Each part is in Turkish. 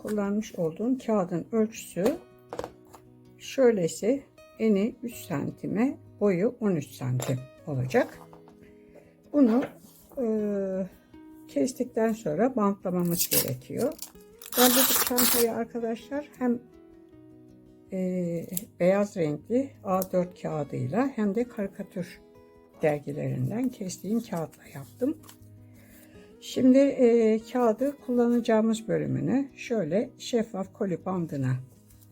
kullanmış olduğum kağıdın ölçüsü şöylesi, eni 3 santime, boyu 13 santim olacak. Bunu kestikten sonra bantlamamız gerekiyor. Ben bu çantayı arkadaşlar hem beyaz renkli A4 kağıdıyla hem de karikatür dergilerinden kestiğim kağıtla yaptım. Şimdi kağıdı kullanacağımız bölümünü şöyle şeffaf koli bandına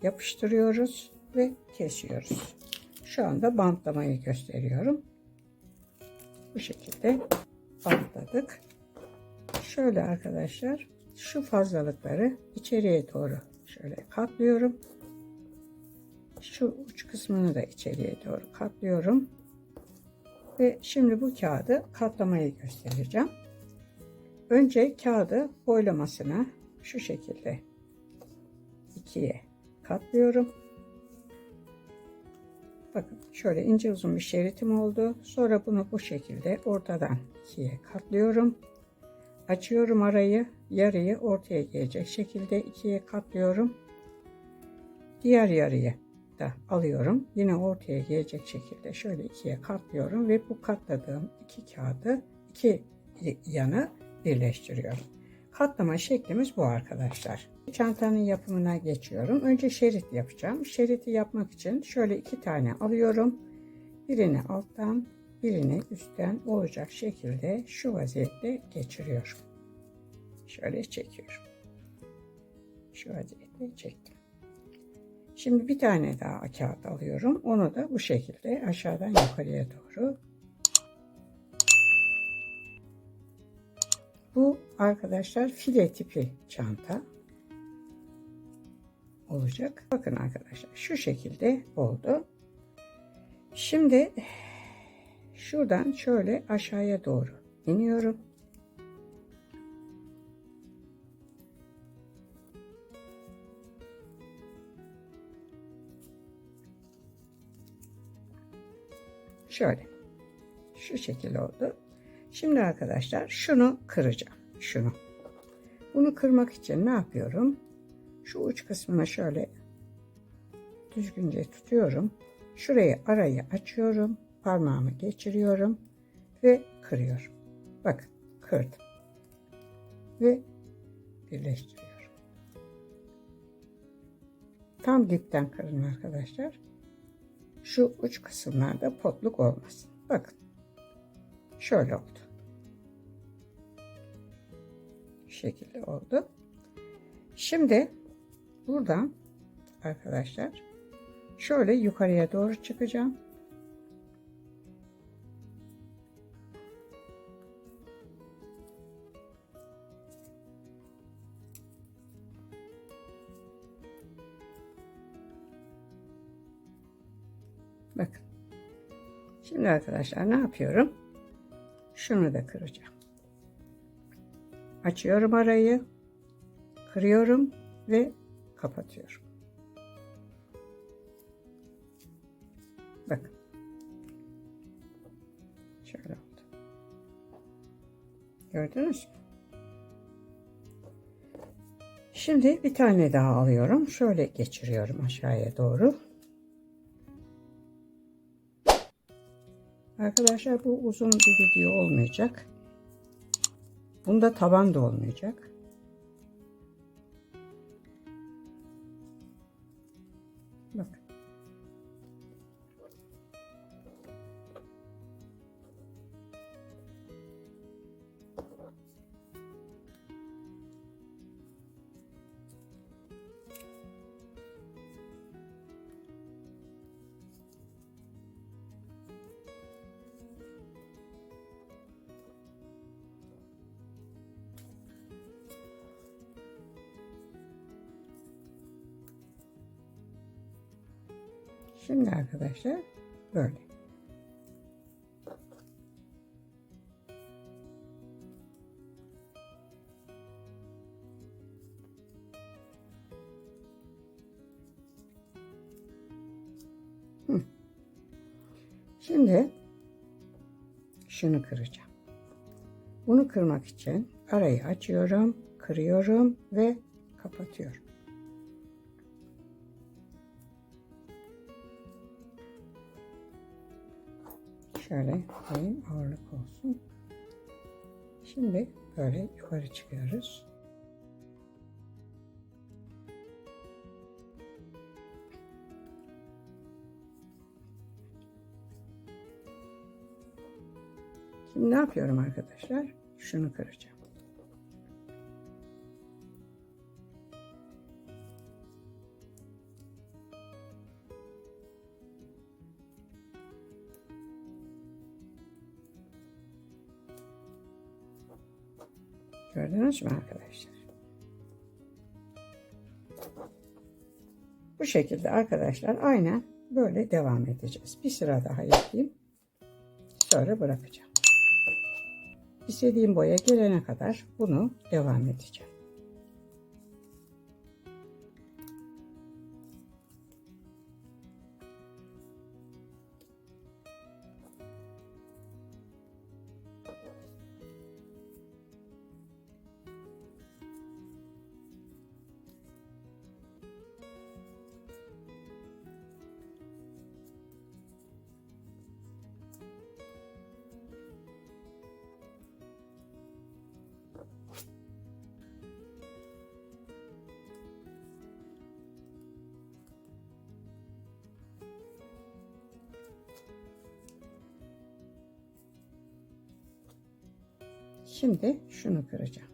yapıştırıyoruz ve kesiyoruz. Şu anda bantlamayı gösteriyorum. Bu şekilde bantladık. Şöyle arkadaşlar, şu fazlalıkları içeriye doğru şöyle katlıyorum. Şu uç kısmını da içeriye doğru katlıyorum. Ve şimdi bu kağıdı katlamayı göstereceğim. Önce kağıdı boylamasına şu şekilde ikiye katlıyorum. Bakın şöyle ince uzun bir şeritim oldu. Sonra bunu bu şekilde ortadan ikiye katlıyorum. Açıyorum arayı, yarıyı ortaya gelecek şekilde ikiye katlıyorum. Diğer yarıyı da alıyorum. Yine ortaya gelecek şekilde şöyle ikiye katlıyorum ve bu katladığım iki kağıdı iki yanı birleştiriyorum. Katlama şeklimiz bu arkadaşlar. Çantanın yapımına geçiyorum. Önce şerit yapacağım. Şeriti yapmak için şöyle iki tane alıyorum. Birini alttan, birini üstten olacak şekilde şu vaziyette geçiriyorum. Şöyle çekiyorum. Şu vaziyette çektim. Şimdi bir tane daha kağıt alıyorum. Onu da bu şekilde aşağıdan yukarıya doğru. Bu arkadaşlar file tipi çanta olacak. Bakın arkadaşlar şu şekilde oldu. Şimdi şuradan şöyle aşağıya doğru iniyorum. Şöyle. Şu şekilde oldu. Şimdi arkadaşlar şunu kıracağım. Şunu. Bunu kırmak için ne yapıyorum? Şu uç kısmına şöyle düzgünce tutuyorum. Şurayı arayı açıyorum. Parmağımı geçiriyorum. Ve kırıyorum. Bakın kırdım. Ve birleştiriyorum. Tam dipten kırın arkadaşlar. Şu uç kısımlarda potluk olmasın. Bakın. Şöyle oldu. Şu şekilde oldu. Şimdi buradan arkadaşlar şöyle yukarıya doğru çıkacağım. Bakın. Şimdi arkadaşlar ne yapıyorum? Şunu da kıracağım. Açıyorum arayı, kırıyorum ve kapatıyorum. Bakın. Şöyle oldu. Gördünüz mü? Şimdi bir tane daha alıyorum. Şöyle geçiriyorum aşağıya doğru. Arkadaşlar bu uzun bir video olmayacak. Bunda taban da olmayacak. Bakın. Şimdi arkadaşlar böyle. Şimdi şunu kıracağım. Bunu kırmak için arayı açıyorum, kırıyorum ve kapatıyorum. Şöyle koyayım, ağırlık olsun. Şimdi böyle yukarı çıkıyoruz. Şimdi ne yapıyorum arkadaşlar? Şunu kıracağım. Gördünüz mü arkadaşlar? Bu şekilde arkadaşlar aynen böyle devam edeceğiz. Bir sıra daha yapayım. Sonra bırakacağım. İstediğim boya gelene kadar bunu devam edeceğim. Şimdi şunu kıracağım.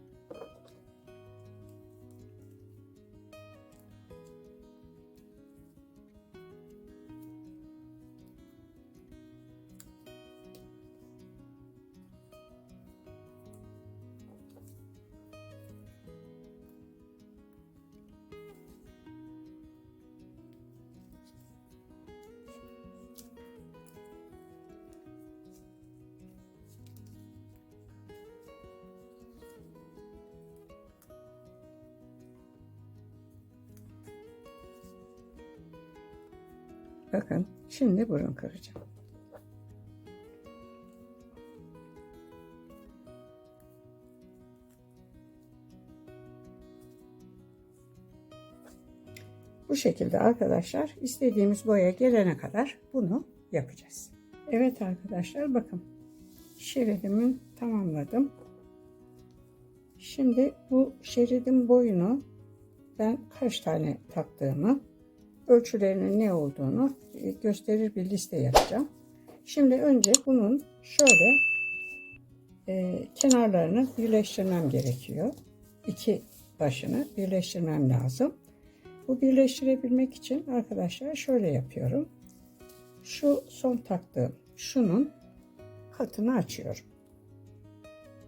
Bakın şimdi burun kıracağım. Bu şekilde arkadaşlar istediğimiz boya gelene kadar bunu yapacağız. Evet arkadaşlar bakın şeridimi tamamladım. Şimdi bu şeridin boyunu ben kaç tane taktığımı, ölçülerinin ne olduğunu gösterir bir liste yapacağım. Şimdi önce bunun şöyle kenarlarını birleştirmem gerekiyor. İki başını birleştirmem lazım. Bu birleştirebilmek için arkadaşlar şöyle yapıyorum. Şu son taktığım şunun katını açıyorum.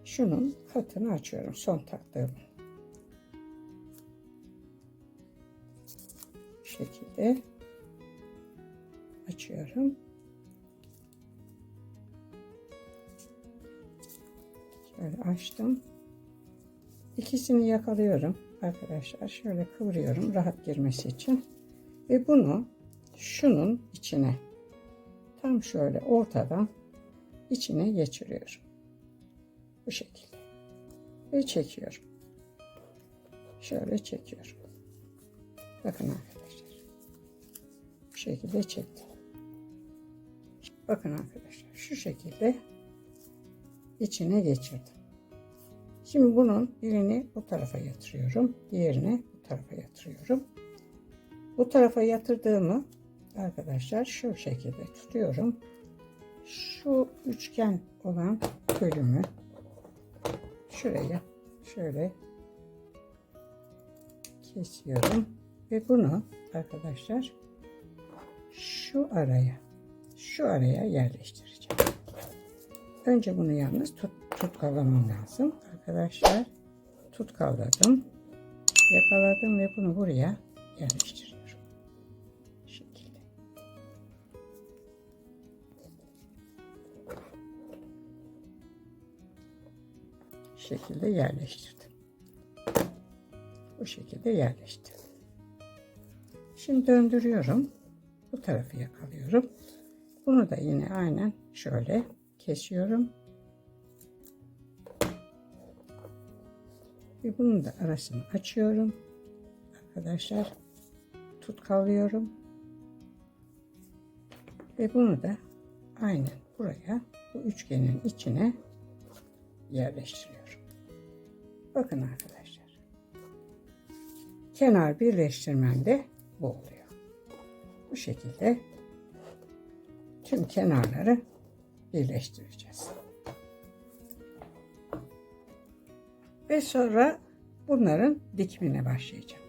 Şunun katını açıyorum son taktığım. Bu şekilde açıyorum. Şöyle açtım. İkisini yakalıyorum arkadaşlar. Şöyle kıvırıyorum rahat girmesi için. Ve bunu şunun içine tam şöyle ortadan içine geçiriyorum. Bu şekilde. Ve çekiyorum. Şöyle çekiyorum. Bakın arkadaşlar. Bu şekilde çektim. Bakın arkadaşlar. Şu şekilde içine geçirdim. Şimdi bunun birini bu tarafa yatırıyorum. Diğerini bu tarafa yatırıyorum. Bu tarafa yatırdığımı arkadaşlar şu şekilde tutuyorum. Şu üçgen olan bölümü şuraya şöyle kesiyorum ve bunu arkadaşlar şu araya yerleştireceğim. Önce bunu yalnız tutkalamam lazım arkadaşlar. Tutkaladım, yakaladım ve bunu buraya yerleştiriyorum. Bu şekilde. Bu şekilde yerleştirdim. Bu şekilde yerleştirdim. Şimdi döndürüyorum. Bu tarafı yakalıyorum. Bunu da yine aynen şöyle kesiyorum. Ve bunun da arasını açıyorum. Arkadaşlar tutkalıyorum. Ve bunu da aynen buraya bu üçgenin içine yerleştiriyorum. Bakın arkadaşlar. Kenar birleştirmem de bu oluyor. Bu şekilde tüm kenarları birleştireceğiz. Ve sonra bunların dikimine başlayacağım.